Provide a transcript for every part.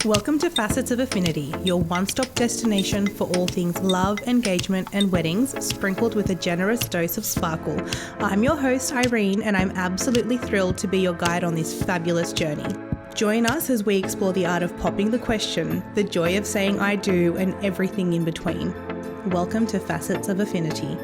Welcome to Facets of Affinity, your one-stop destination for all things love, engagement and weddings, sprinkled with a generous dose of sparkle. I'm your host, Irene, and I'm absolutely thrilled to be your guide on this fabulous journey. Join us as we explore the art of popping the question, the joy of saying I do, and everything in between. Welcome to Facets of Affinity.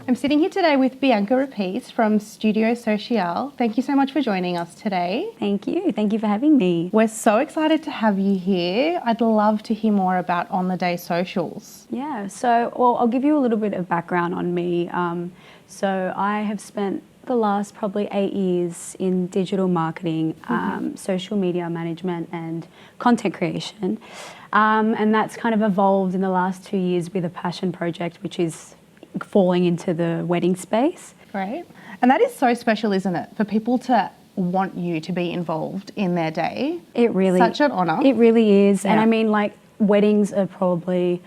I'm sitting here today with Bianca Repice from Studio Sociale. Thank you so much for joining us today. Thank you. Thank you for having me. We're so excited to have you here. I'd love to hear more about On the Day socials. Yeah, I'll give you a little bit of background on me. So I have spent the last probably 8 years in digital marketing, social media management and content creation. And that's kind of evolved in the last 2 years with a passion project, which is falling into the wedding space. Great. And that is so special, isn't it? For people to want you to be involved in their day. It really... Such an honour. It really is. Yeah. And I mean, like, weddings are probably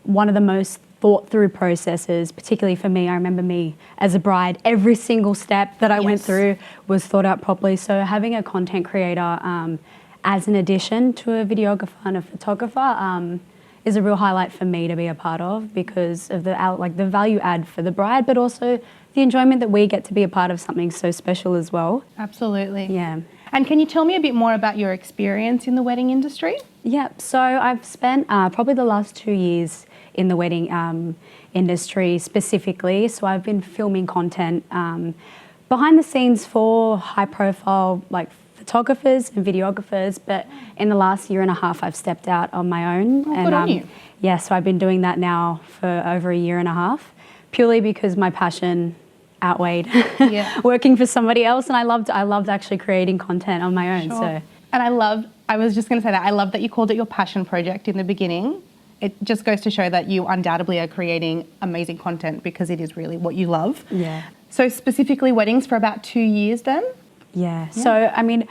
one of the most thought through processes, particularly for me. I remember me as a bride, every single step that I went through was thought out properly. So having a content creator as an addition to a videographer and a photographer is a real highlight for me to be a part of because of the value add for the bride, but also the enjoyment that we get to be a part of something so special as well. Absolutely. Yeah. And can you tell me a bit more about your experience in the wedding industry? Yeah, so I've spent probably the last 2 years in the wedding industry specifically. So I've been filming content behind the scenes for high profile photographers and videographers, but in the last year and a half I've stepped out on my own. Oh, good on you. Yeah, so I've been doing that now for over a year and a half, purely because my passion outweighed working for somebody else, and I loved actually creating content on my own. Sure. So, and I was just going to say that I love that you called it your passion project in the beginning. It just goes to show that you undoubtedly are creating amazing content because it is really what you love. Yeah. So specifically weddings for about 2 years then? Yeah. So, I mean,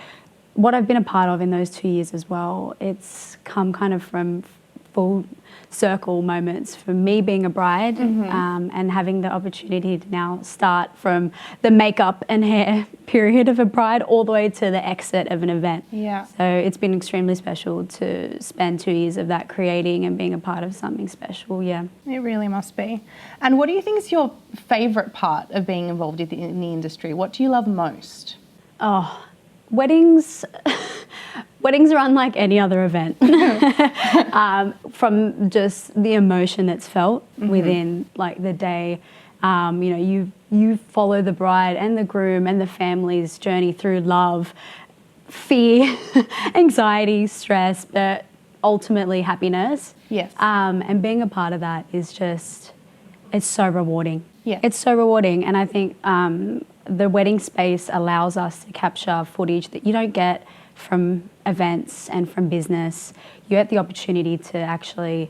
what I've been a part of in those 2 years as well, it's come kind of from full circle moments for me being a bride and having the opportunity to now start from the makeup and hair period of a bride all the way to the exit of an event. Yeah. So it's been extremely special to spend 2 years of that creating and being a part of something special, yeah. It really must be. And what do you think is your favourite part of being involved in the industry? What do you love most? Oh, weddings are unlike any other event. From just the emotion that's felt within the day. You follow the bride and the groom and the family's journey through love, fear, anxiety, stress, but ultimately happiness. Yes. And being a part of that is it's so rewarding. Yeah. It's so rewarding, and I think the wedding space allows us to capture footage that you don't get from events and from business. You get the opportunity to actually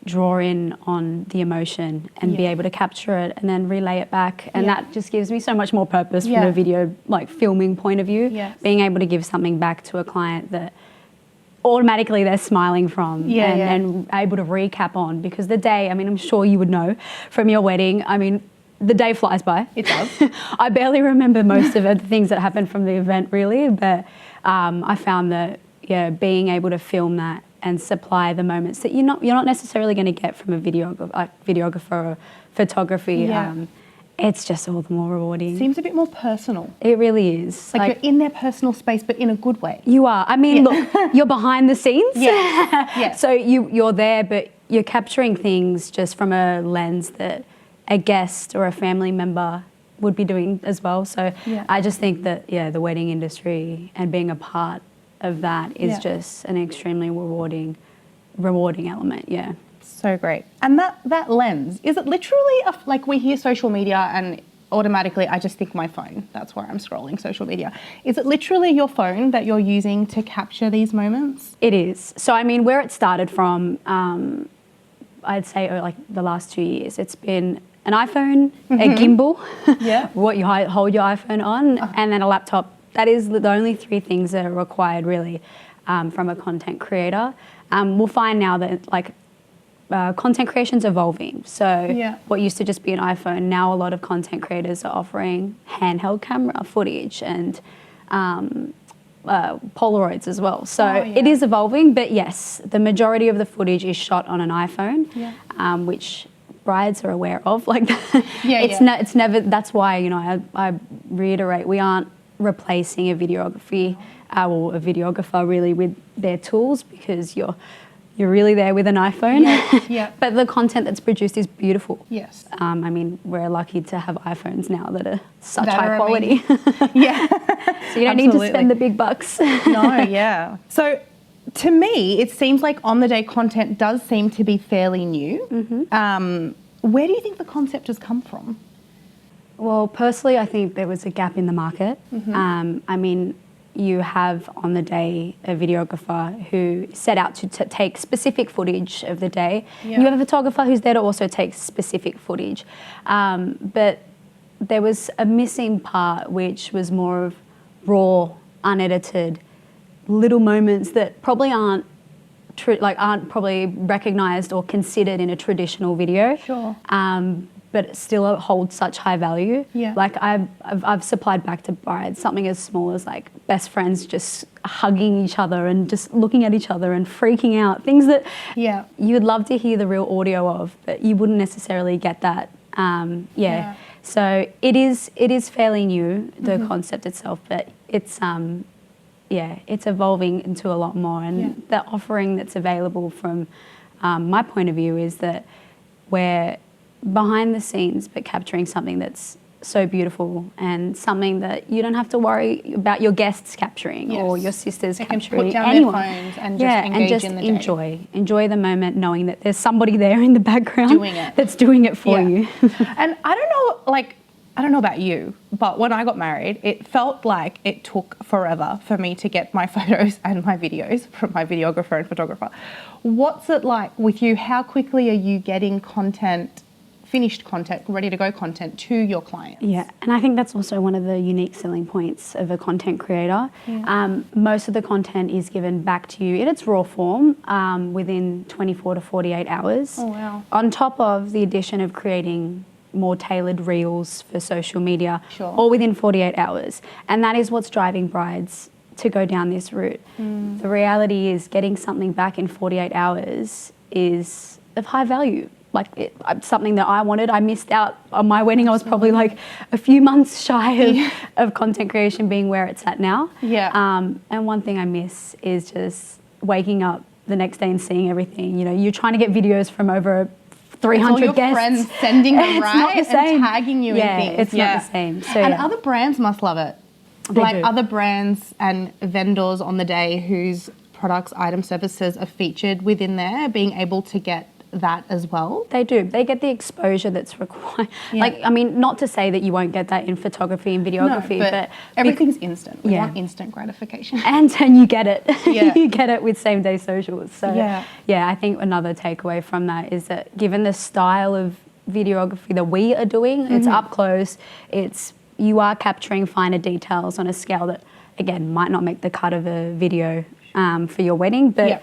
draw in on the emotion and be able to capture it and then relay it back. And that just gives me so much more purpose from a video filming point of view. Yes. Being able to give something back to a client that automatically they're smiling from and able to recap on, because the day, I mean, I'm sure you would know from your wedding, I mean, the day flies by. It does. I barely remember most of the things that happened from the event really, but I found that being able to film that and supply the moments that you're not necessarily going to get from a videographer or photography. It's just all the more rewarding. Seems a bit more personal. It really is. Like you're in their personal space, but in a good way. You are. I mean, look, you're behind the scenes. Yeah. So you're there, but you're capturing things just from a lens that a guest or a family member would be doing as well. So I just think that, the wedding industry and being a part of that is just an extremely rewarding element, So great. And that lens, is it literally, we hear social media and automatically I just think my phone. That's where I'm scrolling social media. Is it literally your phone that you're using to capture these moments? It is. So, I mean, where it started from, I'd say the last 2 years, it's been an iPhone, a gimbal, what you hold your iPhone on, and then a laptop. That is the only 3 things that are required really from a content creator. We'll find now that content creation's evolving. So what used to just be an iPhone, now a lot of content creators are offering handheld camera footage and Polaroids as well. So it is evolving, but yes, the majority of the footage is shot on an iPhone, which brides are aware of. Like, it's never. That's why, you know, I reiterate, we aren't replacing a videography or a videographer really with their tools, because you're really there with an iPhone. But the content that's produced is beautiful. I mean, we're lucky to have iPhones now that are such high quality. So you don't need to spend the big bucks. So to me, it seems like on-the-day content does seem to be fairly new. Where do you think the concept has come from? Well, personally, I think there was a gap in the market. I mean, you have on the day a videographer who set out to take specific footage of the day. You have a photographer who's there to also take specific footage. But there was a missing part, which was more of raw, unedited, little moments that probably aren't probably recognised or considered in a traditional video. But it still holds such high value. Like I've supplied back to brides something as small as like best friends just hugging each other and just looking at each other and freaking out. Things that you'd love to hear the real audio of, but you wouldn't necessarily get that. So it is fairly new, the concept itself, but it's it's evolving into a lot more. And the offering that's available from my point of view is that we're behind the scenes, but capturing something that's so beautiful and something that you don't have to worry about your guests capturing or your sisters capturing. Put down anyone. Their phones and just engage in the day. Enjoy the moment, knowing that there's somebody there in the background that's doing it for you. And I don't know about you, but when I got married, it felt like it took forever for me to get my photos and my videos from my videographer and photographer. What's it like with you? How quickly are you getting content, finished content, ready to go content to your clients? And I think that's also one of the unique selling points of a content creator. Most of the content is given back to you in its raw form within 24 to 48 hours. On top of the addition of creating more tailored reels for social media, all within 48 hours. And that is what's driving brides to go down this route. The reality is getting something back in 48 hours is of high value. Like something that I wanted. I missed out on my wedding. I was probably like a few months shy of content creation being where it's at now. And one thing I miss is just waking up the next day and seeing everything. You know, you're trying to get videos from over 300 all your guests. Friends sending them, right? Not the same. And tagging you in things. It's not the same. So, and other brands must love it. They do. Other brands and vendors on the day whose products, items, services are featured within there, being able to get that as well. They do. They get the exposure that's required. Like, I mean, not to say that you won't get that in photography and videography, but everything's instant. We want instant gratification. And you get it. You get it with same day socials. So I think another takeaway from that is that given the style of videography that we are doing, it's up close, you are capturing finer details on a scale that, again, might not make the cut of a video for your wedding, but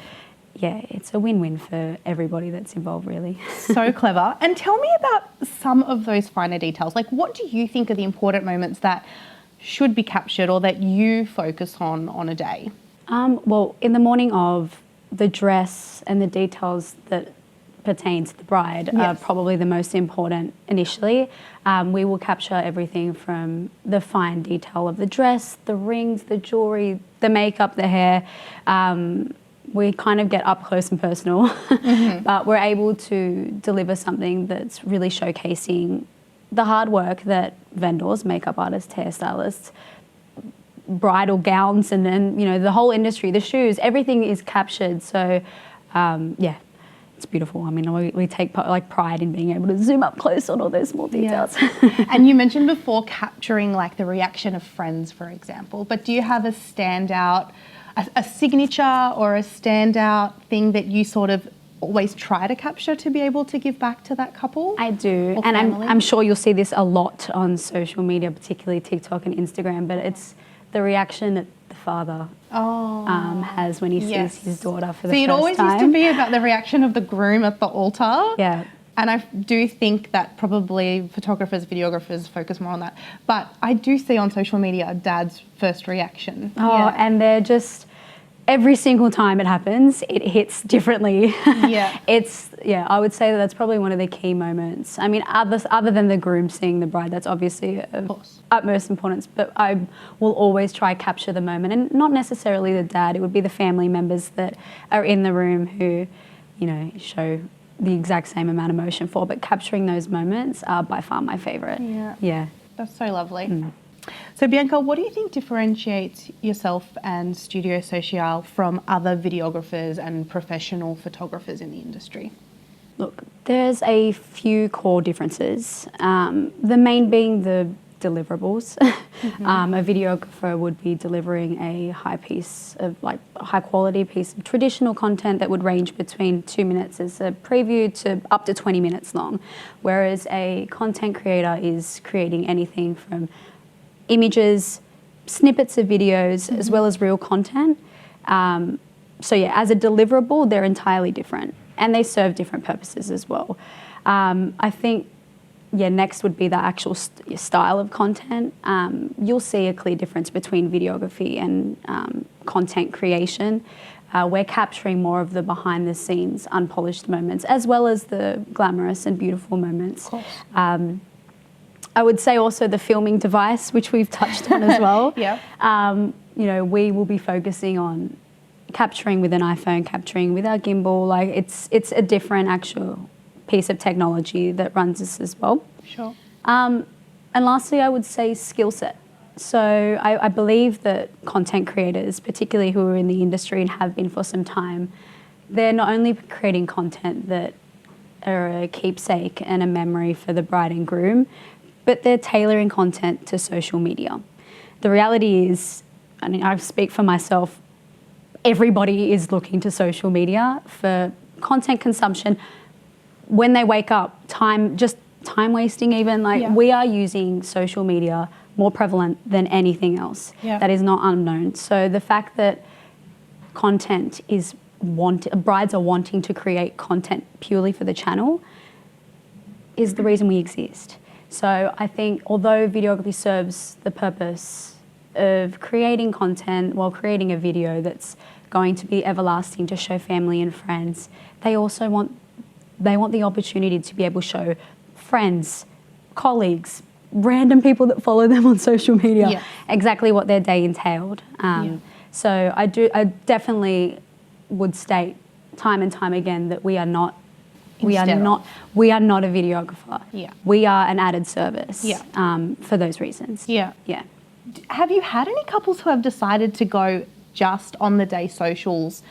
it's a win-win for everybody that's involved, really. So clever. And tell me about some of those finer details. Like, what do you think are the important moments that should be captured or that you focus on a day? Well, in the morning of, the dress and the details that pertain to the bride are probably the most important initially. We will capture everything from the fine detail of the dress, the rings, the jewellery, the makeup, the hair. We kind of get up close and personal, but we're able to deliver something that's really showcasing the hard work that vendors, makeup artists, hairstylists, bridal gowns, and then, you know, the whole industry, the shoes, everything is captured. So, it's beautiful. I mean, we take pride in being able to zoom up close on all those small details. And you mentioned before capturing like the reaction of friends, for example, but do you have a standout, a signature or a standout thing that you sort of always try to capture to be able to give back to that couple? I do, and I'm sure you'll see this a lot on social media, particularly TikTok and Instagram, but it's the reaction that the father has when he sees his daughter for the first time. So it always used to be about the reaction of the groom at the altar. And I do think that probably photographers, videographers focus more on that. But I do see on social media Dad's first reaction. Oh, and they're just, every single time it happens, it hits differently. Yeah. I would say that's probably one of the key moments. I mean, other than the groom seeing the bride, that's obviously of utmost importance, but I will always try capture the moment, and not necessarily the dad, it would be the family members that are in the room who, you know, show the exact same amount of emotion for, but capturing those moments are by far my favourite. Yeah. That's so lovely. So Bianca, what do you think differentiates yourself and Studio Sociale from other videographers and professional photographers in the industry? Look, there's a few core differences. The main being the deliverables. A videographer would be delivering a high quality piece of traditional content that would range between 2 minutes as a preview to up to 20 minutes long, whereas a content creator is creating anything from images, snippets of videos, as well as real content. So yeah, as a deliverable, they're entirely different, and they serve different purposes as well. I think, next would be the actual style of content. You'll see a clear difference between videography and content creation. We're capturing more of the behind the scenes, unpolished moments, as well as the glamorous and beautiful moments. Of course. I would say also the filming device, which we've touched on as well. You know, we will be focusing on capturing with an iPhone, capturing with our gimbal. Like it's a different actual piece of technology that runs this as well. Sure. And lastly, I would say skill set. So I believe that content creators, particularly who are in the industry and have been for some time, they're not only creating content that are a keepsake and a memory for the bride and groom, but they're tailoring content to social media. The reality is, I mean, I speak for myself, everybody is looking to social media for content consumption. When they wake up, time wasting even, we are using social media more prevalent than anything else. That is not unknown. So the fact that content is brides are wanting to create content purely for the channel is the reason we exist. So I think although videography serves the purpose of creating content while creating a video that's going to be everlasting to show family and friends, they also want the opportunity to be able to show friends, colleagues, random people that follow them on social media exactly what their day entailed. So I definitely would state time and time again that we are not a videographer. We are an added service for those reasons. Have you had any couples who have decided to go just on the day socials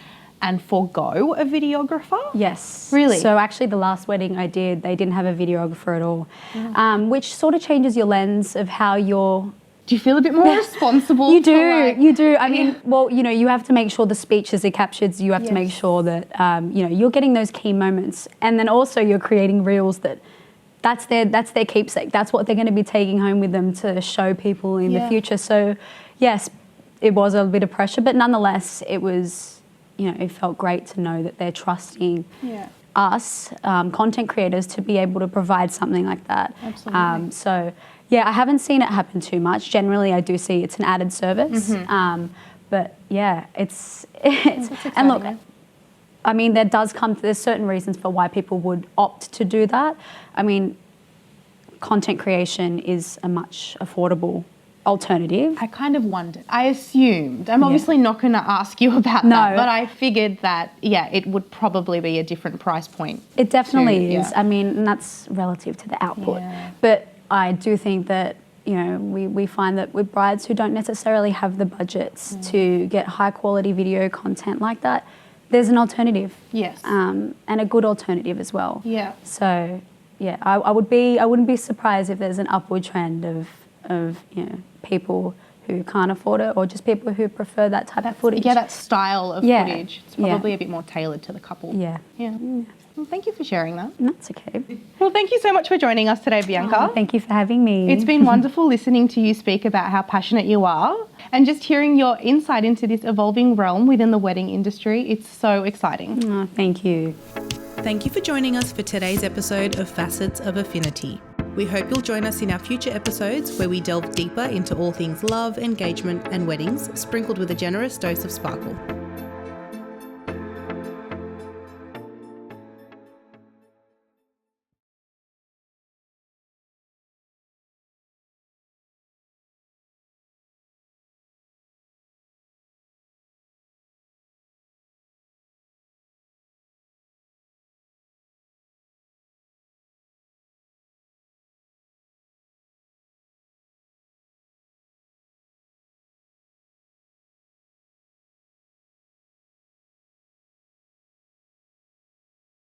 and forgo a videographer? Yes. Really? So actually the last wedding I did, they didn't have a videographer at all, which sort of changes your lens of how you're... Do you feel a bit more responsible? You do. I mean, well, you know, you have to make sure the speeches are captured. So you have to make sure that, you know, you're getting those key moments. And then also you're creating reels that's their keepsake. That's what they're going to be taking home with them to show people in the future. So yes, it was a bit of pressure, but nonetheless, it was, you know, it felt great to know that they're trusting us, content creators, to be able to provide something like that. Absolutely. So yeah, I haven't seen it happen too much. Generally, I do see it's an added service. But yeah, it's and look, I mean, there's certain reasons for why people would opt to do that. I mean, content creation is a much affordable alternative. I kind of wondered. I assumed. I'm obviously not going to ask you about that, but I figured that, it would probably be a different price point. It definitely is. I mean, and that's relative to the output. But I do think that, you know, we find that with brides who don't necessarily have the budgets to get high quality video content like that, there's an alternative. And a good alternative as well. So, I wouldn't be surprised if there's an upward trend of you know, people who can't afford it, or just people who prefer that type of footage. That style of footage. It's probably a bit more tailored to the couple. Well, thank you for sharing that. That's okay. Well, thank you so much for joining us today, Bianca. Thank you for having me. It's been wonderful listening to you speak about how passionate you are, and just hearing your insight into this evolving realm within the wedding industry. It's so exciting. Thank you. Thank you for joining us for today's episode of Facets of Affinity. We hope you'll join us in our future episodes where we delve deeper into all things love, engagement, and weddings, sprinkled with a generous dose of sparkle.